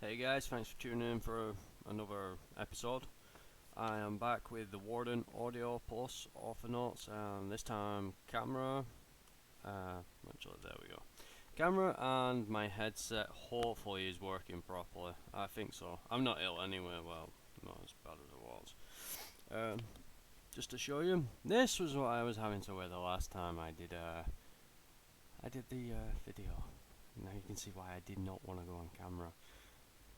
Hey guys, thanks for tuning in for another episode. I am back with the Warden audio plus author notes, and this time camera. Actually, there we go. Camera and my headset hopefully is working properly. I think so. I'm not ill anyway. Well, not as bad as it was. Just to show you, this was what I was having to wear the last time I did the video. Now you can see why I did not want to go on camera.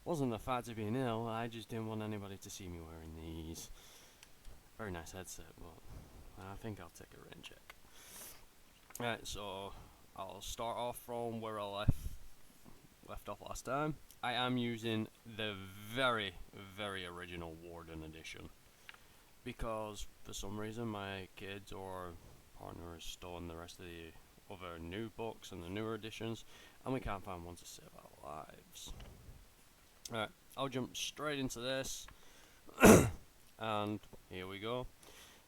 Wasn't the fact of being ill, I just didn't want anybody to see me wearing these. Very nice headset, but I think I'll take a rain check. Right, so I'll start off from where I left off last time. I am using the very original Warden edition because for some reason my kids or partner has stolen the rest of the other new books and the newer editions, and we can't find one to save our lives. Alright, I'll jump straight into this, and here we go.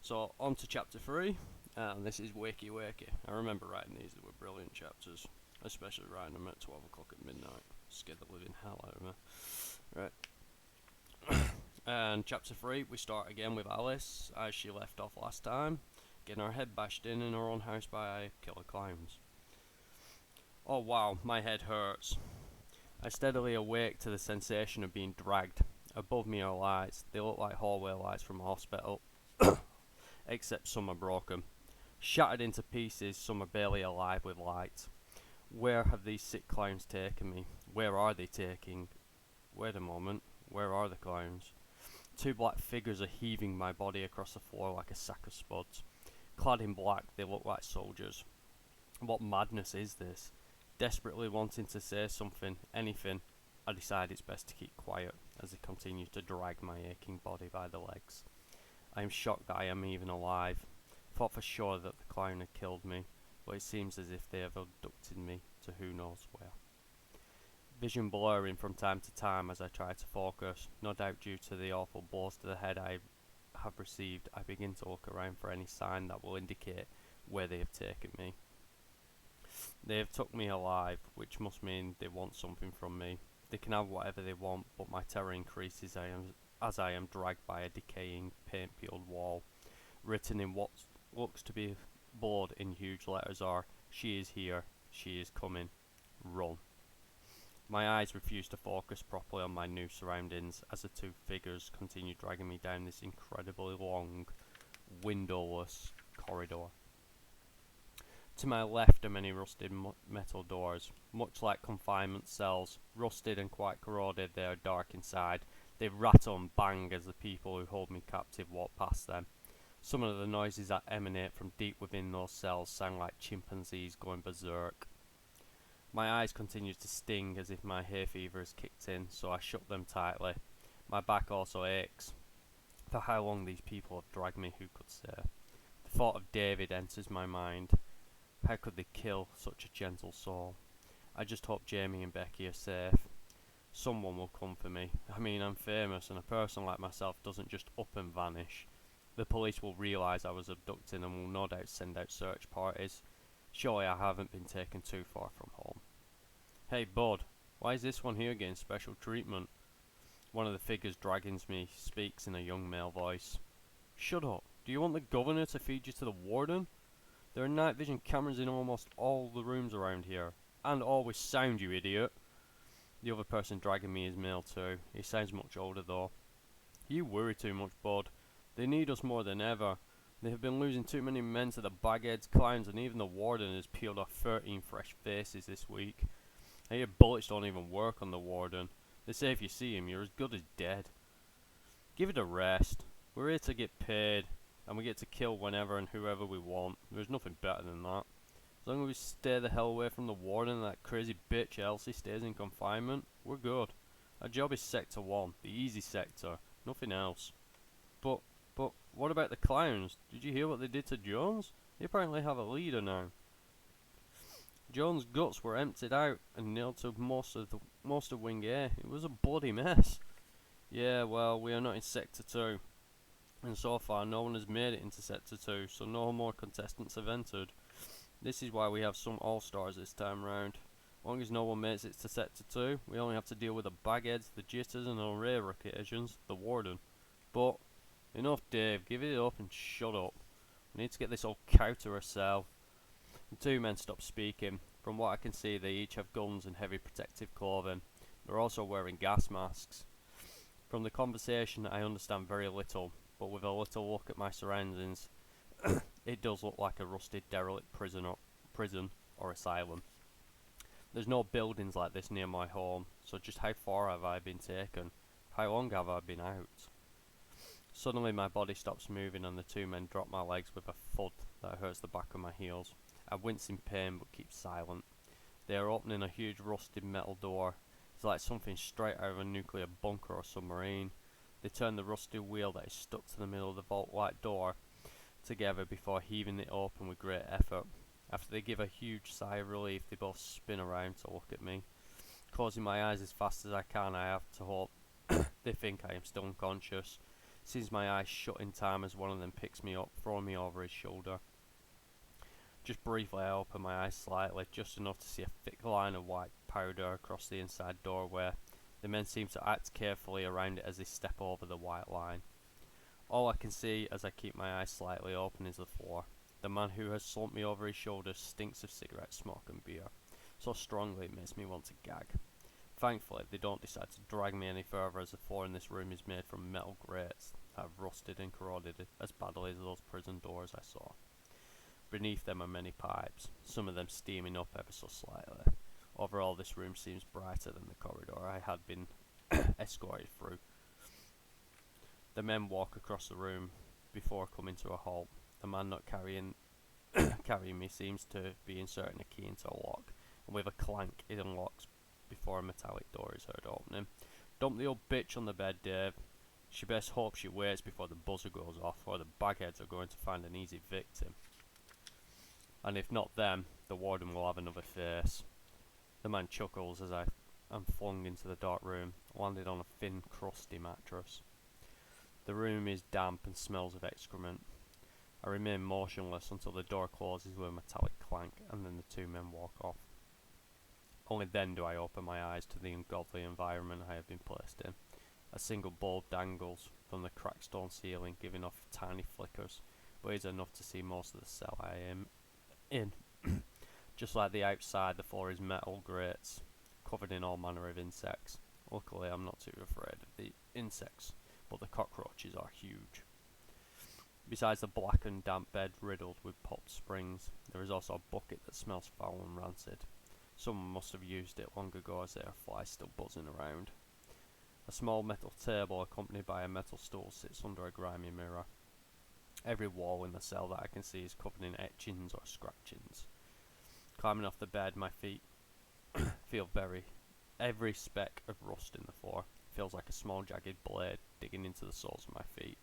So, on to chapter 3, and this is Wakey Wakey. I remember writing these, they were brilliant chapters, especially writing them at 12 o'clock at midnight. Scared the living hell out of me. Right. And chapter 3, we start again with Alice, as she left off last time, getting her head bashed in her own house by killer clowns. Oh wow, my head hurts. I steadily awake to the sensation of being dragged. Above me are lights. They look like hallway lights from a hospital, except some are broken. Shattered into pieces, some are barely alive with light. Where have these sick clowns taken me? Where are they taking? Wait a moment, where are the clowns? Two black figures are heaving my body across the floor like a sack of spuds. Clad in black, they look like soldiers. What madness is this? Desperately wanting to say something, anything, I decide it's best to keep quiet as they continue to drag my aching body by the legs. I am shocked that I am even alive. Thought for sure that the clown had killed me, but it seems as if they have abducted me to who knows where. Vision blurring from time to time as I try to focus, no doubt due to the awful blows to the head I have received. I begin to look around for any sign that will indicate where they have taken me. They have took me alive, which must mean they want something from me. They can have whatever they want, but my terror increases as I am dragged by a decaying, paint-peeled wall. Written in what looks to be blood in huge letters are, "She is here, she is coming, run." My eyes refuse to focus properly on my new surroundings as the two figures continue dragging me down this incredibly long, windowless corridor. To my left are many rusted metal doors, much like confinement cells. Rusted and quite corroded, they are dark inside. They rattle and bang as the people who hold me captive walk past them. Some of the noises that emanate from deep within those cells sound like chimpanzees going berserk. My eyes continue to sting as if my hay fever has kicked in, so I shut them tightly. My back also aches. For how long these people have dragged me, who could say? The thought of David enters my mind. How could they kill such a gentle soul? I just hope Jamie and Becky are safe. Someone will come for me. I mean, I'm famous, and a person like myself doesn't just up and vanish. The police will realise I was abducted and will no doubt send out search parties. Surely I haven't been taken too far from home. Hey bud, why is this one here getting special treatment? One of the figures dragging me speaks in a young male voice. Shut up. Do you want the governor to feed you to the warden? There are night vision cameras in almost all the rooms around here. And all with sound, you idiot. The other person dragging me is male too. He sounds much older though. You worry too much, bud. They need us more than ever. They have been losing too many men to the bagheads, clowns, and even the warden has peeled off 13 fresh faces this week. I hear bullets don't even work on the warden. They say if you see him, you're as good as dead. Give it a rest. We're here to get paid, and we get to kill whenever and whoever we want. There's nothing better than that. As long as we stay the hell away from the warden and that crazy bitch Elsie stays in confinement, we're good. Our job is Sector 1, the easy sector, nothing else. But, what about the clowns? Did you hear what they did to Jones? They apparently have a leader now. Jones' guts were emptied out and nailed to most of Wing A. It was a bloody mess. Yeah, well, we are not in Sector 2. And so far, no one has made it into Sector 2, so no more contestants have entered. This is why we have some all-stars this time round. long as no one makes it to Sector 2, we only have to deal with the bagheads, the jitters, and on rare occasions, the Warden. But, enough Dave, give it up and shut up. We need to get this old cow to her cell. The two men stopped speaking. From what I can see, they each have guns and heavy protective clothing. They're also wearing gas masks. From the conversation, I understand very little, but with a little look at my surroundings, it does look like a rusted, derelict prison or asylum. There's no buildings like this near my home, so just how far have I been taken? How long have I been out? Suddenly my body stops moving and the two men drop my legs with a thud that hurts the back of my heels. I wince in pain but keep silent. They are opening a huge rusted metal door. It's like something straight out of a nuclear bunker or submarine. They turn the rusty wheel that is stuck to the middle of the vault-like door together before heaving it open with great effort. After they give a huge sigh of relief, they both spin around to look at me. Closing my eyes as fast as I can, I have to hope they think I am still unconscious. Sees my eyes shut in time as one of them picks me up, throwing me over his shoulder. Just briefly I open my eyes slightly, just enough to see a thick line of white powder across the inside doorway. The men seem to act carefully around it as they step over the white line. All I can see as I keep my eyes slightly open is the floor. The man who has slumped me over his shoulder stinks of cigarette smoke and beer, so strongly it makes me want to gag. Thankfully, they don't decide to drag me any further as the floor in this room is made from metal grates that have rusted and corroded as badly as those prison doors I saw. Beneath them are many pipes, some of them steaming up ever so slightly. Overall, this room seems brighter than the corridor I had been escorted through. The men walk across the room before coming to a halt. The man not carrying me seems to be inserting a key into a lock, and with a clank it unlocks before a metallic door is heard opening. Dump the old bitch on the bed, Dave. She best hope she waits before the buzzer goes off, or the bagheads are going to find an easy victim. And if not them, the warden will have another face. The man chuckles as I am flung into the dark room, landed on a thin, crusty mattress. The room is damp and smells of excrement. I remain motionless until the door closes with a metallic clank, and then the two men walk off. Only then do I open my eyes to the ungodly environment I have been placed in. A single bulb dangles from the cracked stone ceiling, giving off tiny flickers, but is enough to see most of the cell I am in. Just like the outside, the floor is metal grates, covered in all manner of insects. Luckily, I'm not too afraid of the insects, but the cockroaches are huge. Besides the black and damp bed riddled with popped springs, there is also a bucket that smells foul and rancid. Someone must have used it long ago, as there are flies still buzzing around. A small metal table accompanied by a metal stool sits under a grimy mirror. Every wall in the cell that I can see is covered in etchings or scratchings. Climbing off the bed, my feet feel every speck of rust in the floor feels like a small jagged blade digging into the soles of my feet.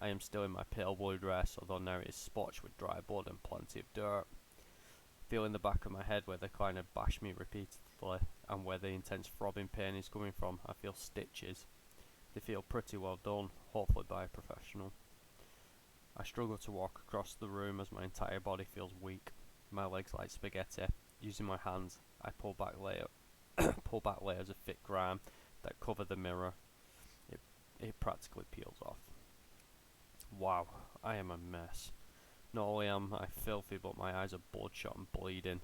I am still in my pale blue dress, although now it is spotched with dry blood and plenty of dirt. Feeling the back of my head where the climber bashed me repeatedly, and where the intense throbbing pain is coming from, I feel stitches. They feel pretty well done, hopefully by a professional. I struggle to walk across the room as my entire body feels weak, my legs like spaghetti. Using my hands, I pull back layers of thick grime that cover the mirror. It practically peels off. Wow, I am a mess. Not only am I filthy, but my eyes are bloodshot and bleeding.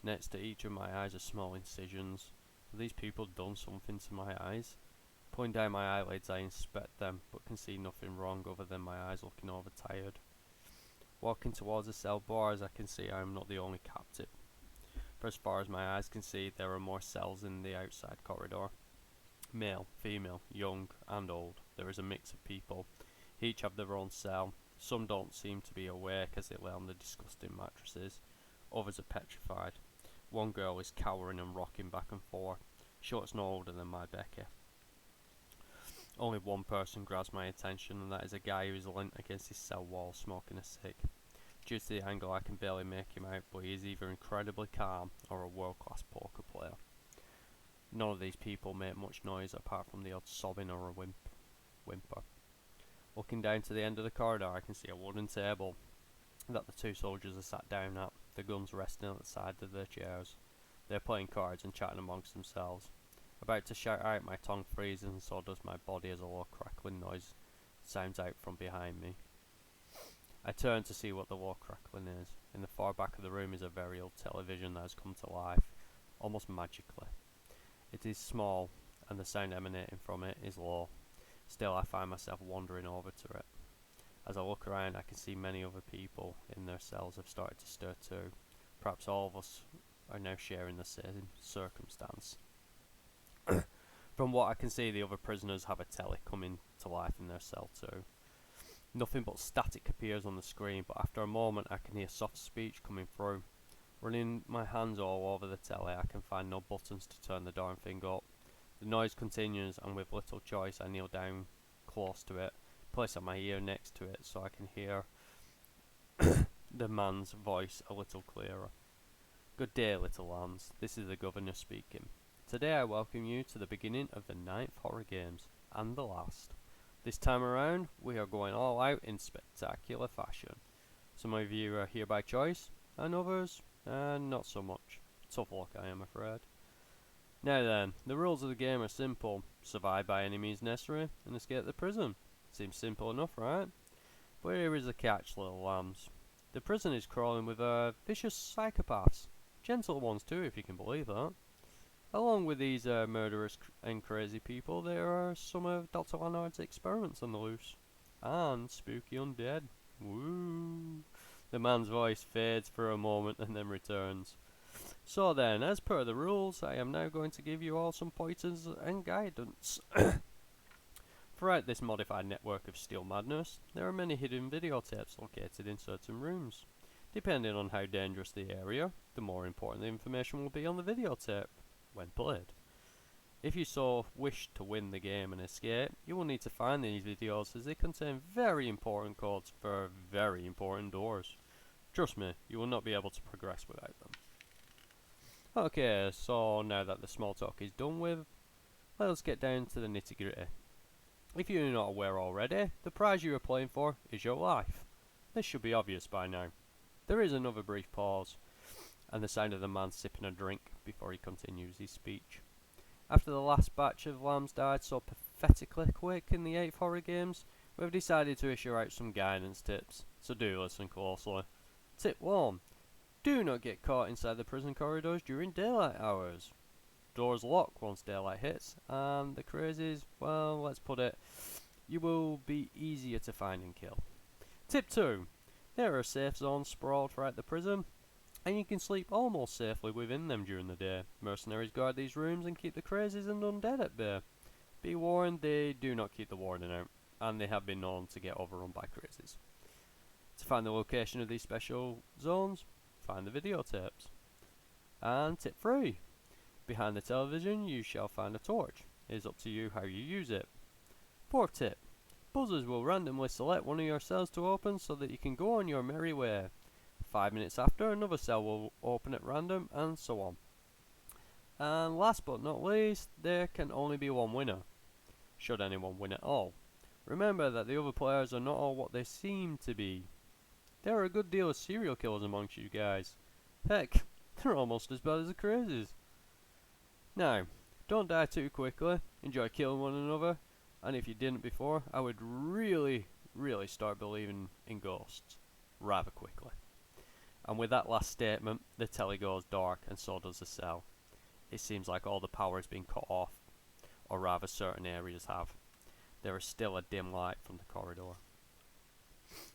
Next to each of my eyes are small incisions. Have these people done something to my eyes? Pulling down my eyelids, I inspect them, but can see nothing wrong other than my eyes looking overtired. Walking towards the cell bars, I can see I am not the only captive. For as far as my eyes can see, there are more cells in the outside corridor. Male, female, young and old. There is a mix of people. Each have their own cell. Some don't seem to be awake as they lay on the disgusting mattresses. Others are petrified. One girl is cowering and rocking back and forth. She looks no older than my Becky. Only one person grabs my attention, and that is a guy who is leant against his cell wall smoking a cig. Due to the angle, I can barely make him out, but he is either incredibly calm or a world-class poker player. None of these people make much noise apart from the odd sobbing or a whimper. Looking down to the end of the corridor, I can see a wooden table that the two soldiers are sat down at, the guns resting at the side of their chairs. They're playing cards and chatting amongst themselves. About to shout out, my tongue freezes and so does my body as a low crackling noise sounds out from behind me. I turn to see what the low crackling is. In the far back of the room is a very old television that has come to life, almost magically. It is small, and the sound emanating from it is low. Still, I find myself wandering over to it. As I look around, I can see many other people in their cells have started to stir too. Perhaps all of us are now sharing the same circumstance. From what I can see, the other prisoners have a telly coming to life in their cell too. Nothing but static appears on the screen, but after a moment I can hear soft speech coming through. Running my hands all over the telly, I can find no buttons to turn the darn thing up. The noise continues, and with little choice I kneel down close to it, place my ear next to it so I can hear the man's voice a little clearer. Good day, little lambs. This is the governor speaking. Today I welcome you to the beginning of the 9th Horror Games, and the last. This time around, we are going all out in spectacular fashion. Some of you are here by choice, and others, not so much. Tough luck, I am afraid. Now then, the rules of the game are simple. Survive by any means necessary, and escape the prison. Seems simple enough, right? But here is the catch, little lambs. The prison is crawling with vicious psychopaths. Gentle ones too, if you can believe that. Along with these murderous and crazy people, there are some of Dr. Leonard's experiments on the loose. And spooky undead. Woo! The man's voice fades for a moment and then returns. So then, as per the rules, I am now going to give you all some pointers and guidance. Throughout this modified network of steel madness, there are many hidden videotapes located in certain rooms. Depending on how dangerous the area, the more important the information will be on the videotape when played. If you so wish to win the game and escape, you will need to find these videos as they contain very important codes for very important doors. Trust me, you will not be able to progress without them. Okay, so now that the small talk is done with, let us get down to the nitty gritty. If you are not aware already, the prize you are playing for is your life. This should be obvious by now. There is another brief pause, and the sound of the man sipping a drink before he continues his speech. After the last batch of lambs died so pathetically quick in the 8th Horror Games, we have decided to issue out some guidance tips, so do listen closely. Tip 1. Do not get caught inside the prison corridors during daylight hours. Doors lock once daylight hits, and the crazies, well, let's put it, you will be easier to find and kill. Tip 2. There are safe zones sprawled throughout the prison, and you can sleep almost safely within them during the day. Mercenaries guard these rooms and keep the crazies and undead at bay. Be warned, they do not keep the warden out, and they have been known to get overrun by crazies. To find the location of these special zones, find the videotapes. And tip 3. Behind the television you shall find a torch. It is up to you how you use it. 4th tip. Buzzers will randomly select one of your cells to open so that you can go on your merry way. 5 minutes after, another cell will open at random, and so on. And last but not least, there can only be one winner, should anyone win at all. Remember that the other players are not all what they seem to be. There are a good deal of serial killers amongst you guys. Heck, they're almost as bad as the crazies. Now, don't die too quickly, enjoy killing one another, and if you didn't before, I would really start believing in ghosts rather quickly. And with that last statement, the telly goes dark, and so does the cell. It seems like all the power has been cut off, or rather certain areas have. There is still a dim light from the corridor.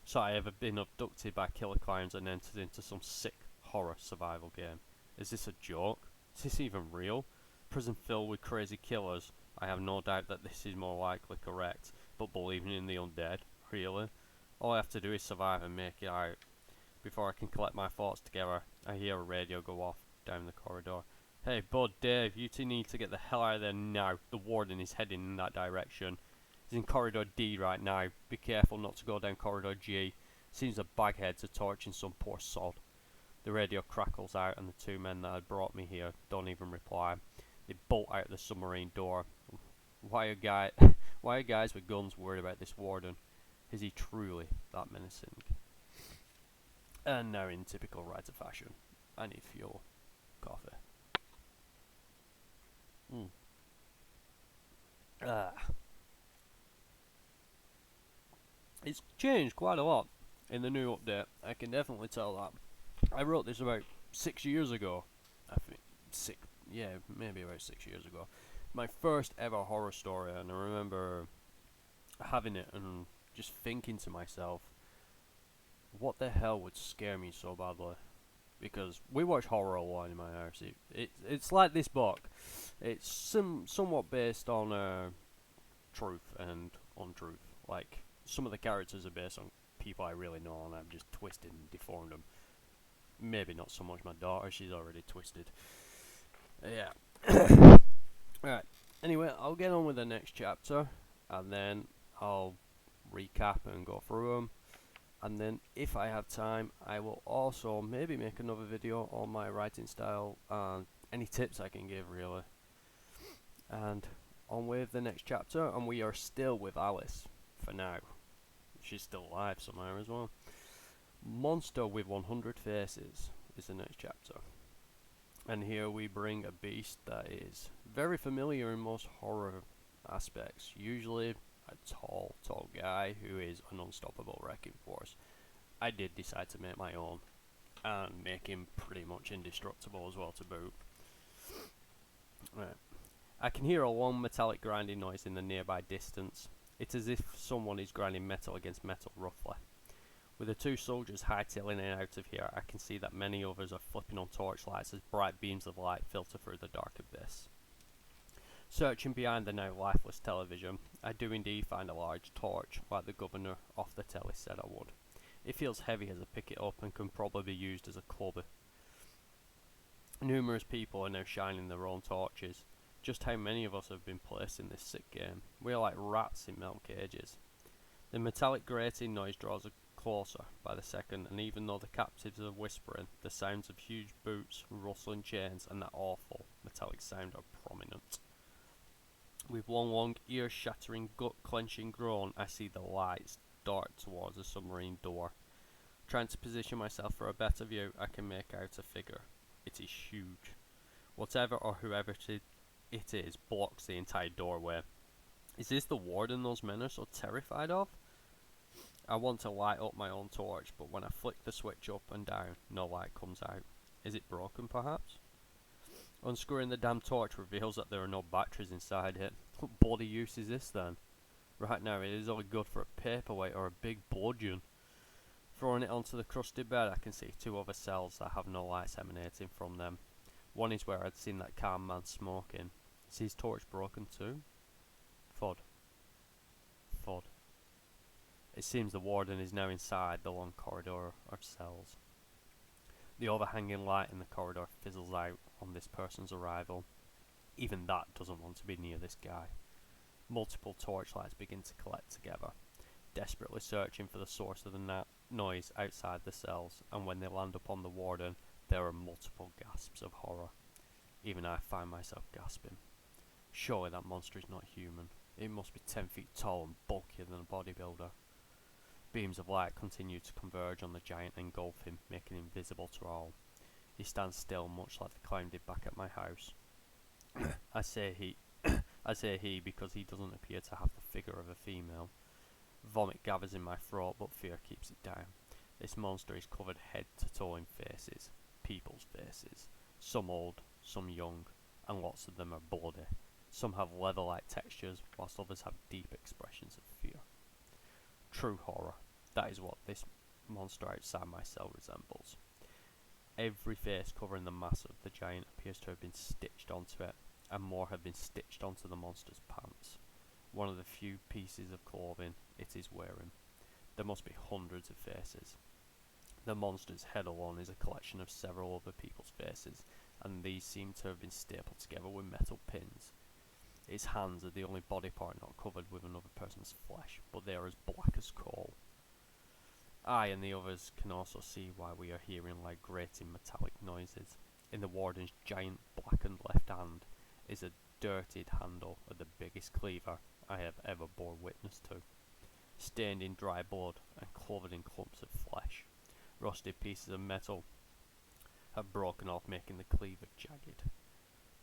So I have been abducted by killer clowns and entered into some sick horror survival game. Is this a joke? Is this even real? Prison filled with crazy killers? I have no doubt that this is more likely correct, but believing in the undead? Really? All I have to do is survive and make it out. Before I can collect my thoughts together, I hear a radio go off down the corridor. Hey, Bud, Dave, you two need to get the hell out of there now. The warden is heading in that direction. He's in corridor D right now. Be careful not to go down corridor G. Seems the bagheads are torching some poor sod. The radio crackles out and the two men that had brought me here don't even reply. They bolt out the submarine door. Why are guys with guns worried about this warden? Is he truly that menacing? And now in typical writer fashion, I need fuel. Coffee. Mm. Ah, it's changed quite a lot in the new update. I can definitely tell that. I wrote this about 6 years ago. I think six, yeah, maybe about 6 years ago. My first ever horror story, and I remember having it and just thinking to myself, what the hell would scare me so badly? Because we watch horror a lot in my house. It's like this book. It's somewhat based on truth and untruth. Like, some of the characters are based on people I really know, and I've just twisted and deformed them. Maybe not so much my daughter, she's already twisted. Yeah. Alright. Anyway, I'll get on with the next chapter, and then I'll recap and go through them. And then, if I have time, I will also maybe make another video on my writing style and any tips I can give, really. And on with the next chapter, and we are still with Alice for now. She's still alive somehow as well. Monster with 100 Faces is the next chapter. And here we bring a beast that is very familiar in most horror aspects. Usually a tall guy who is an unstoppable wrecking force. I did decide to make my own and make him pretty much indestructible as well to boot. Right. I can hear a long metallic grinding noise in the nearby distance. It's as if someone is grinding metal against metal roughly. With the two soldiers hightailing in and out of here, I can see that many others are flipping on torchlights as bright beams of light filter through the dark abyss. Searching behind the now lifeless television, I do indeed find a large torch, like the governor off the telly said I would. It feels heavy as I pick it up and can probably be used as a club. Numerous people are now shining their own torches. Just how many of us have been placed in this sick game? We are like rats in metal cages. The metallic grating noise draws closer by the second, and even though the captives are whispering, the sounds of huge boots, rustling chains, and that awful metallic sound are prominent. With one long, ear-shattering, gut-clenching groan, I see the lights dart towards the submarine door. Trying to position myself for a better view, I can make out a figure. It is huge. Whatever or whoever it is blocks the entire doorway. Is this the warden those men are so terrified of? I want to light up my own torch, but when I flick the switch up and down, no light comes out. Is it broken, perhaps? Unscrewing the damn torch reveals that there are no batteries inside it. What bloody use is this, then? Right now, it is only good for a paperweight or a big bludgeon. Throwing it onto the crusty bed, I can see two other cells that have no lights emanating from them. One is where I'd seen that calm man smoking. Is his torch broken too? Thud. Thud. It seems the warden is now inside the long corridor of cells. The overhanging light in the corridor fizzles out on this person's arrival. Even that doesn't want to be near this guy. Multiple torchlights begin to collect together, desperately searching for the source of the noise outside the cells, and when they land upon the warden, there are multiple gasps of horror. Even I find myself gasping. Surely that monster is not human. It must be 10 feet tall and bulkier than a bodybuilder. Beams of light continue to converge on the giant and engulf him, making him visible to all. He stands still, much like the clown did back at my house. I say he because he doesn't appear to have the figure of a female. Vomit gathers in my throat, but fear keeps it down. This monster is covered head to toe in faces. People's faces. Some old, some young, and lots of them are bloody. Some have leather-like textures, whilst others have deep expressions of fear. True horror. That is what this monster outside my cell resembles. Every face covering the mass of the giant appears to have been stitched onto it, and more have been stitched onto the monster's pants. One of the few pieces of clothing it is wearing. There must be hundreds of faces. The monster's head alone is a collection of several other people's faces, and these seem to have been stapled together with metal pins. Its hands are the only body part not covered with another person's flesh, but they are as black as coal. I and the others can also see why we are hearing like grating metallic noises. In the warden's giant blackened left hand is a dirtied handle of the biggest cleaver I have ever bore witness to, stained in dry blood and covered in clumps of flesh. Rusted pieces of metal have broken off, making the cleaver jagged.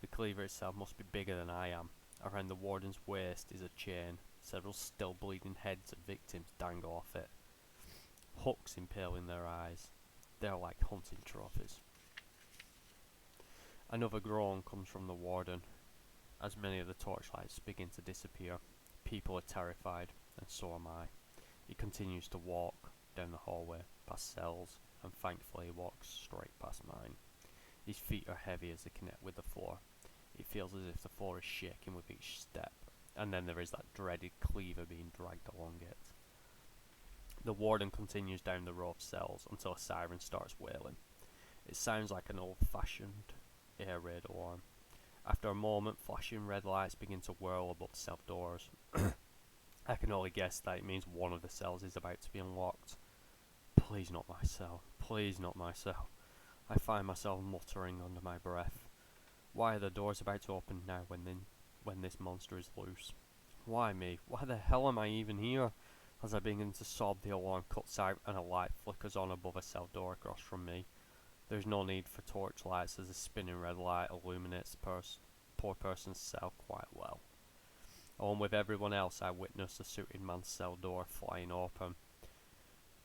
The cleaver itself must be bigger than I am. Around the warden's waist is a chain. Several still bleeding heads of victims dangle off it. Hooks impale in their eyes. They are like hunting trophies. Another groan comes from the warden, as many of the torchlights begin to disappear. People are terrified, and so am I. He continues to walk down the hallway, past cells, and thankfully he walks straight past mine. His feet are heavy as they connect with the floor. It feels as if the floor is shaking with each step, and then there is that dreaded cleaver being dragged along it. The warden continues down the row of cells until a siren starts wailing. It sounds like an old-fashioned air raid alarm. After a moment, flashing red lights begin to whirl above the cell doors. I can only guess that it means one of the cells is about to be unlocked. Please not my cell. Please not my cell. I find myself muttering under my breath. Why are the doors about to open now when this monster is loose? Why me? Why the hell am I even here? As I begin to sob, the alarm cuts out and a light flickers on above a cell door across from me. There is no need for torchlights as a spinning red light illuminates the poor person's cell quite well. Along with everyone else, I witness the suited man's cell door flying open.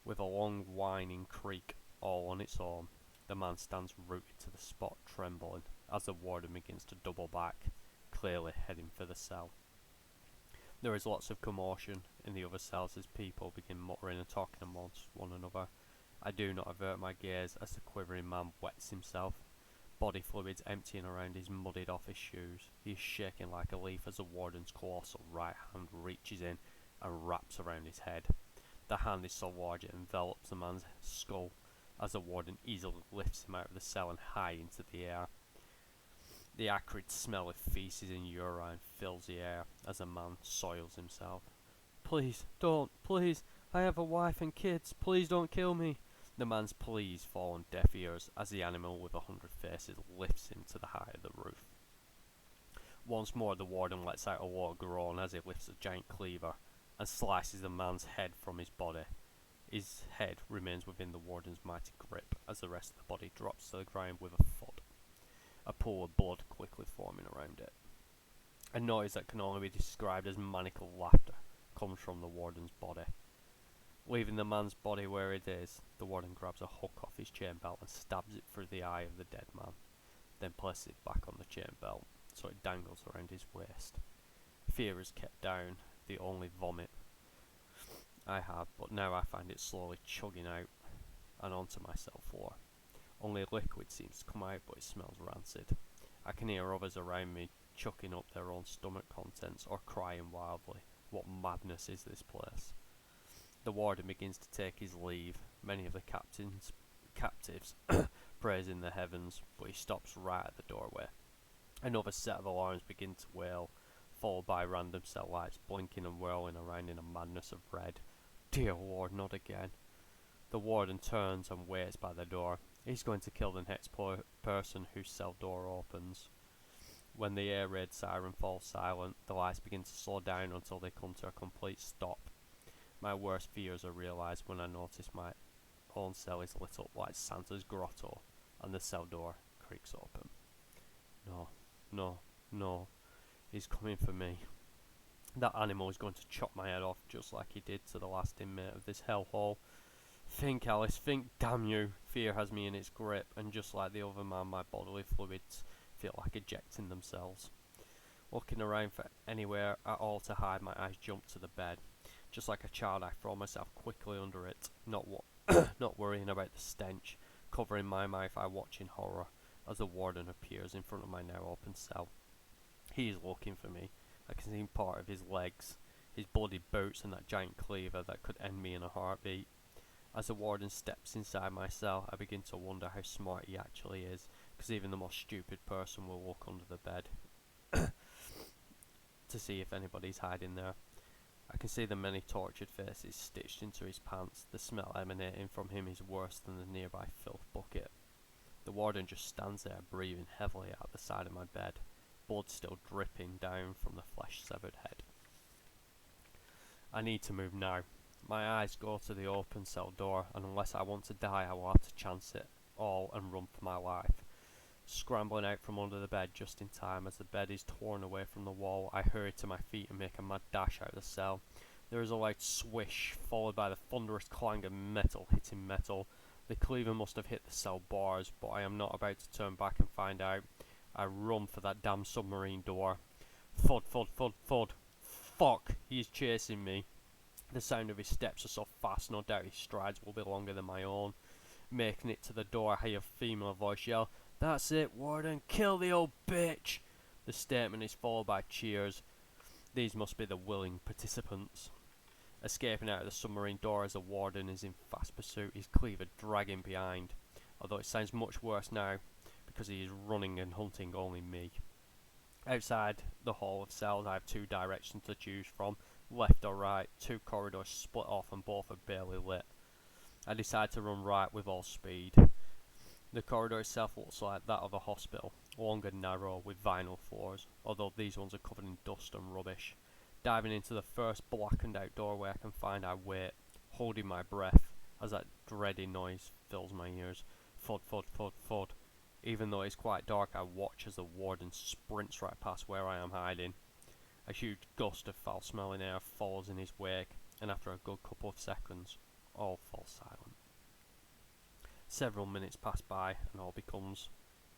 With a long whining creak all on its own, the man stands rooted to the spot, trembling, as the warden begins to double back, clearly heading for the cell. There is lots of commotion in the other cells as people begin muttering and talking amongst one another. I do not avert my gaze as the quivering man wets himself, body fluids emptying around his muddied office shoes. He is shaking like a leaf as the warden's colossal right hand reaches in and wraps around his head. The hand is so large it envelops the man's skull as the warden easily lifts him out of the cell and high into the air. The acrid smell of feces and urine fills the air as the man soils himself. Please, don't, please, I have a wife and kids, please don't kill me. The man's pleas fall on deaf ears as the animal with 100 faces lifts him to the height of the roof. Once more the warden lets out a low groan as he lifts a giant cleaver and slices the man's head from his body. His head remains within the warden's mighty grip as the rest of the body drops to the ground with a thud, a pool of blood quickly forming around it. A noise that can only be described as maniacal laughter comes from the warden's body. Leaving the man's body where it is, the warden grabs a hook off his chain belt and stabs it through the eye of the dead man, then places it back on the chain belt so it dangles around his waist. Fear is kept down, the only vomit I have, but now I find it slowly chugging out and onto my cell floor. Only liquid seems to come out, but it smells rancid. I can hear others around me chucking up their own stomach contents or crying wildly. What madness is this place? The warden begins to take his leave, many of the captives praising the heavens, but he stops right at the doorway. Another set of alarms begin to wail, followed by random cell lights blinking and whirling around in a madness of red. Dear Lord, not again. The warden turns and waits by the door. He's going to kill the next person whose cell door opens. When the air raid siren falls silent, the lights begin to slow down until they come to a complete stop. My worst fears are realised when I notice my own cell is lit up like Santa's grotto, and the cell door creaks open. No, no, no. He's coming for me. That animal is going to chop my head off just like he did to the last inmate of this hellhole. Think, Alice, think, damn you. Fear has me in its grip, and just like the other man, my bodily fluids feel like ejecting themselves. Looking around for anywhere at all to hide, my eyes jump to the bed. Just like a child, I throw myself quickly under it, not worrying about the stench. Covering my mouth, I watch in horror as the warden appears in front of my now open cell. He is looking for me. I can see part of his legs, his bloody boots, and that giant cleaver that could end me in a heartbeat. As the warden steps inside my cell, I begin to wonder how smart he actually is, because even the most stupid person will look under the bed to see if anybody's hiding there. I can see the many tortured faces stitched into his pants. The smell emanating from him is worse than the nearby filth bucket. The warden just stands there, breathing heavily out the side of my bed, blood still dripping down from the flesh-severed head. I need to move now. My eyes go to the open cell door, and unless I want to die, I will have to chance it all and run for my life. Scrambling out from under the bed just in time as the bed is torn away from the wall, I hurry to my feet and make a mad dash out of the cell. There is a loud swish, followed by the thunderous clang of metal hitting metal. The cleaver must have hit the cell bars, but I am not about to turn back and find out. I run for that damn submarine door. Thud, thud, thud, thud. Fuck, he is chasing me. The sound of his steps are so fast, no doubt his strides will be longer than my own. Making it to the door, I hear a female voice yell, "That's it, Warden, kill the old bitch!" The statement is followed by cheers. These must be the willing participants. Escaping out of the submarine door as the Warden is in fast pursuit, his cleaver dragging behind, although it sounds much worse now because he is running and hunting only me. Outside the hall of cells, I have two directions to choose from, left or right. Two corridors split off and both are barely lit. I decide to run right with all speed. The corridor itself looks like that of a hospital, long and narrow with vinyl floors, although these ones are covered in dust and rubbish. Diving into the first blackened out doorway I can find, I wait, holding my breath, as that dreaded noise fills my ears. Thud, thud, thud, thud. Even though it's quite dark, I watch as the Warden sprints right past where I am hiding. A huge gust of foul-smelling air follows in his wake, and after a good couple of seconds, all fall silent. Several minutes pass by, and all becomes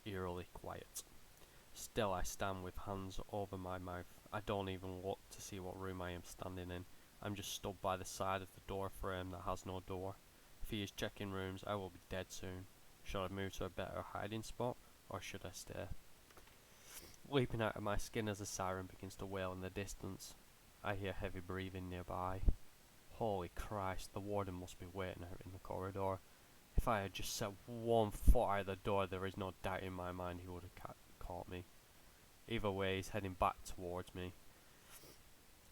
eerily quiet. Still I stand with hands over my mouth. I don't even look to see what room I am standing in. I'm just stood by the side of the door frame that has no door. If he is checking rooms, I will be dead soon. Should I move to a better hiding spot, or should I stay? Leaping out of my skin as a siren begins to wail in the distance. I hear heavy breathing nearby. Holy Christ, the Warden must be waiting out in the corridor. If I had just set one foot out of the door, there is no doubt in my mind he would have caught me. Either way, he's heading back towards me.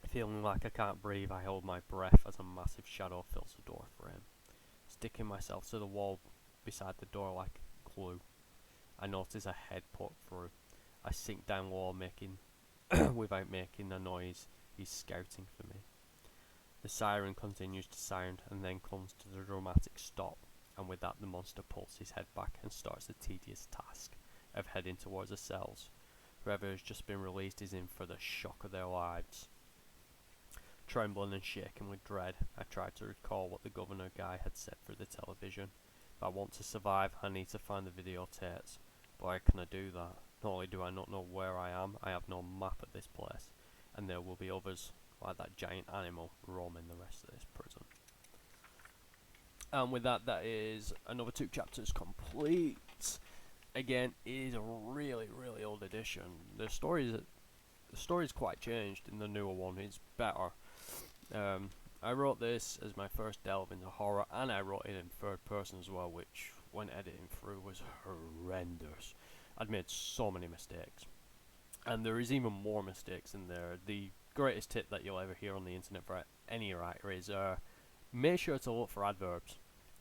Feeling like I can't breathe, I hold my breath as a massive shadow fills the door frame. Sticking myself to the wall beside the door like glue, I notice a head put through. I sink down low, without making a noise. He's scouting for me. The siren continues to sound and then comes to the dramatic stop, and with that the monster pulls his head back and starts the tedious task of heading towards the cells. Whoever has just been released is in for the shock of their lives. Trembling and shaking with dread, I try to recall what the governor guy had said through the television. If I want to survive, I need to find the videotapes. But how can I do that? Not only do I not know where I am, I have no map of this place, and there will be others, like that giant animal, roaming the rest of this prison. And with that, that is another 2 chapters complete. Again, it is a really, really old edition. The story's quite changed in the newer one. It's better. I wrote this as my first delve into horror, and I wrote it in third person as well, which, when editing through, was horrendous. I'd made so many mistakes, and there is even more mistakes in there. The greatest tip that you'll ever hear on the internet for any writer is make sure to look for adverbs.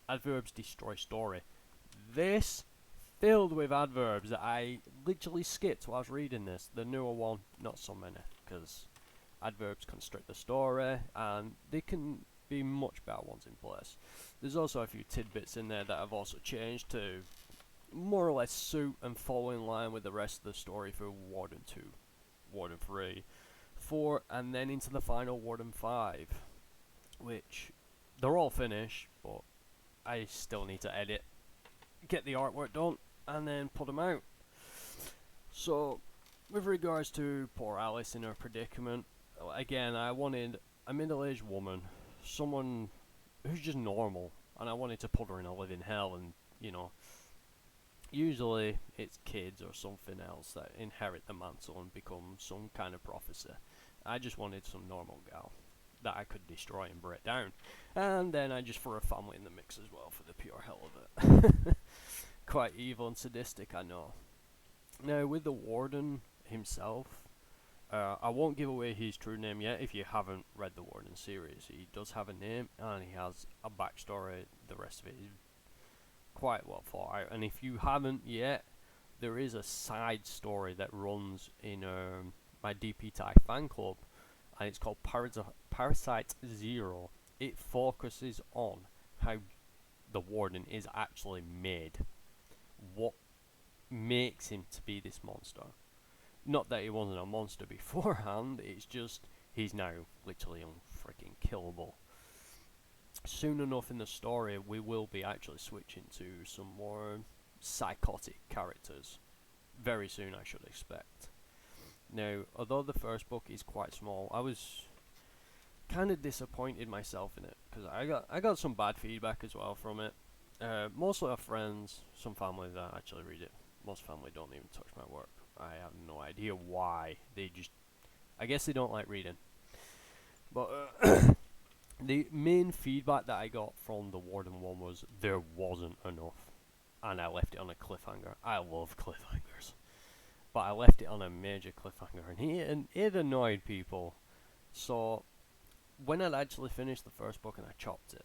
Adverbs destroy story. This filled with adverbs that I literally skipped while I was reading this. The newer one, not so many, because adverbs constrict the story, and they can be much better ones in place. There's also a few tidbits in there that have also changed to more or less suit and fall in line with the rest of the story for Warden 2, Warden 3, 4, and then into the final Warden 5, which they're all finished, but I still need to edit, get the artwork done, and then put them out. So, with regards to poor Alice in her predicament, again, I wanted a middle-aged woman, someone who's just normal, and I wanted to put her in a living hell, and, you know, usually it's kids or something else that inherit the mantle and become some kind of prophecy. I just wanted some normal gal that I could destroy and break down. And then I just threw a family in the mix as well for the pure hell of it. Quite evil and sadistic, I know. Now, with the Warden himself, I won't give away his true name yet if you haven't read the Warden series. He does have a name and he has a backstory. The rest of it is quite well thought out. And if you haven't yet, there is a side story that runs in my DP Tighe fan club, and it's called Parasite Zero. It focuses on how the Warden is actually made, what makes him to be this monster. Not that he wasn't a monster beforehand, it's just he's now literally unfreaking killable. Soon enough in the story, we will be actually switching to some more psychotic characters. Very soon, I should expect. Now, although the first book is quite small, I was kind of disappointed myself in it because I got some bad feedback as well from it. Mostly of friends, some family that actually read it. Most family don't even touch my work. I have no idea why. They just, I guess they don't like reading. But the main feedback that I got from the Warden one was there wasn't enough, and I left it on a cliffhanger. I love cliffhangers, but I left it on a major cliffhanger, and it annoyed people. So when I'd actually finished the first book and I chopped it,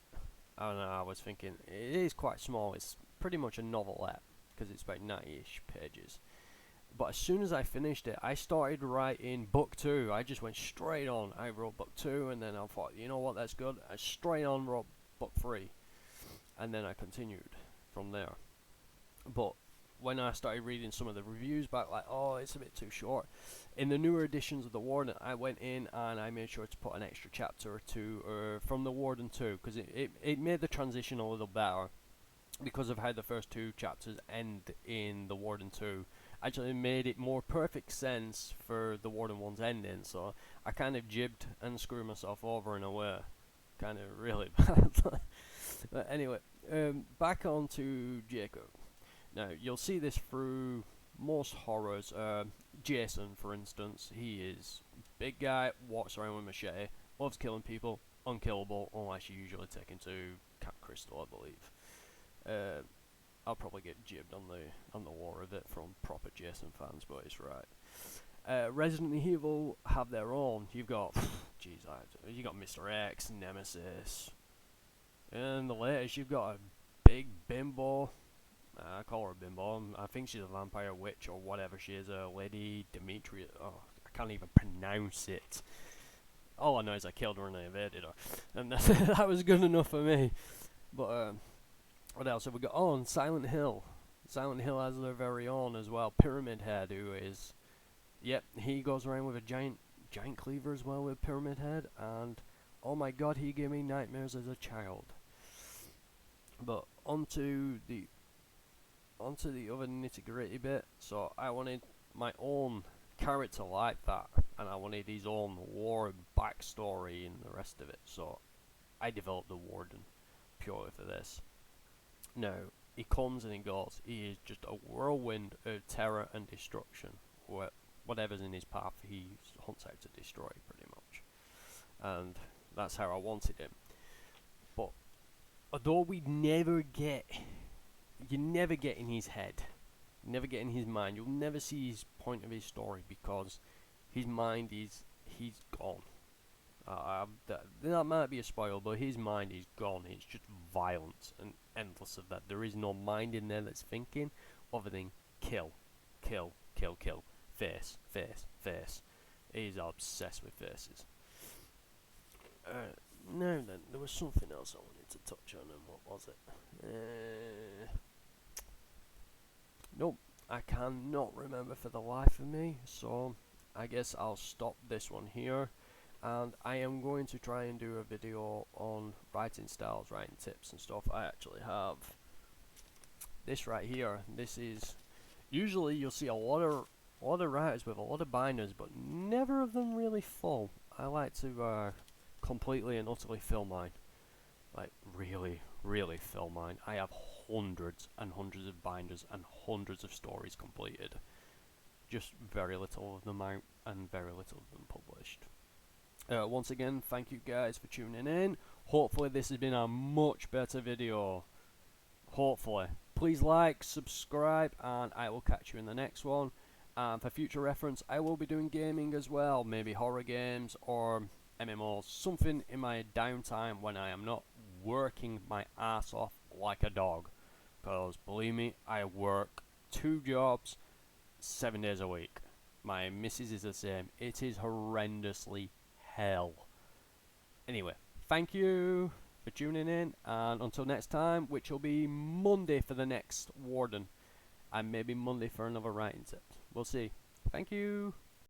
and I was thinking it is quite small. It's pretty much a novelette because it's about 90-ish pages. But as soon as I finished it, I started writing book 2. I just went straight on. I wrote book 2, and then I thought, you know what, that's good. I straight on wrote book 3, and then I continued from there. But when I started reading some of the reviews back, like, oh, it's a bit too short. In the newer editions of the Warden, I went in and I made sure to put an extra chapter or two from the Warden 2, because it made the transition a little better because of how the first 2 chapters end in the Warden 2. Actually made it more perfect sense for the Warden 1's ending, so I kind of jibbed and screwed myself over in a way. Kind of really bad. But anyway, back on to Jacob. Now, you'll see this through most horrors. Jason, for instance, he is big guy, walks around with a machete, loves killing people, unkillable, unless you usually take him to Camp Crystal, I believe. I'll probably get jibbed on the lore of it from proper Jason fans, but it's right. Resident Evil have their own. You've got, you got Mr. X, Nemesis, and the latest you've got a big bimbo. I call her a bimbo. I think she's a vampire witch or whatever she is. Lady Demetria. Oh, I can't even pronounce it. All I know is I killed her and I evaded her, and that was good enough for me. But what else have we got? Oh, and Silent Hill. Silent Hill has their very own as well. Pyramid Head, who is, yep, he goes around with a giant cleaver as well with Pyramid Head, and oh my god, he gave me nightmares as a child. But onto the other nitty gritty bit. So I wanted my own character like that, and I wanted his own lore, backstory, and the rest of it. So I developed the Warden purely for this. Now, he comes and he goes. He is just a whirlwind of terror and destruction. Whatever's in his path, he hunts out to destroy, pretty much. And that's how I wanted him. But although you never get in his head, you never get in his mind, you'll never see his point of his story because his mind he's gone. That might be a spoil, but his mind is gone. It's just violence and endless of that. There is no mind in there that's thinking other than kill, kill, kill, kill, face, face, face. He's obsessed with faces. Now then, there was something else I wanted to touch on, and what was it? Nope, I cannot remember for the life of me, so I guess I'll stop this one here. And I am going to try and do a video on writing styles, writing tips and stuff. I actually have this right here. This is, usually you'll see a lot of writers with a lot of binders, but never of them really full. I like to completely and utterly fill mine. Like really, really fill mine. I have hundreds and hundreds of binders and hundreds of stories completed. Just very little of them out and very little of them published. Once again, thank you guys for tuning in. Hopefully this has been a much better video. Hopefully. Please like, subscribe, and I will catch you in the next one. And for future reference, I will be doing gaming as well. Maybe horror games or MMOs. Something in my downtime when I am not working my ass off like a dog. Because believe me, I work 2 jobs, 7 days a week. My missus is the same. It is horrendously hell. Anyway, thank you for tuning in, and until next time, which will be Monday for the next Warden. and maybe Monday for another writing set. We'll see. Thank you.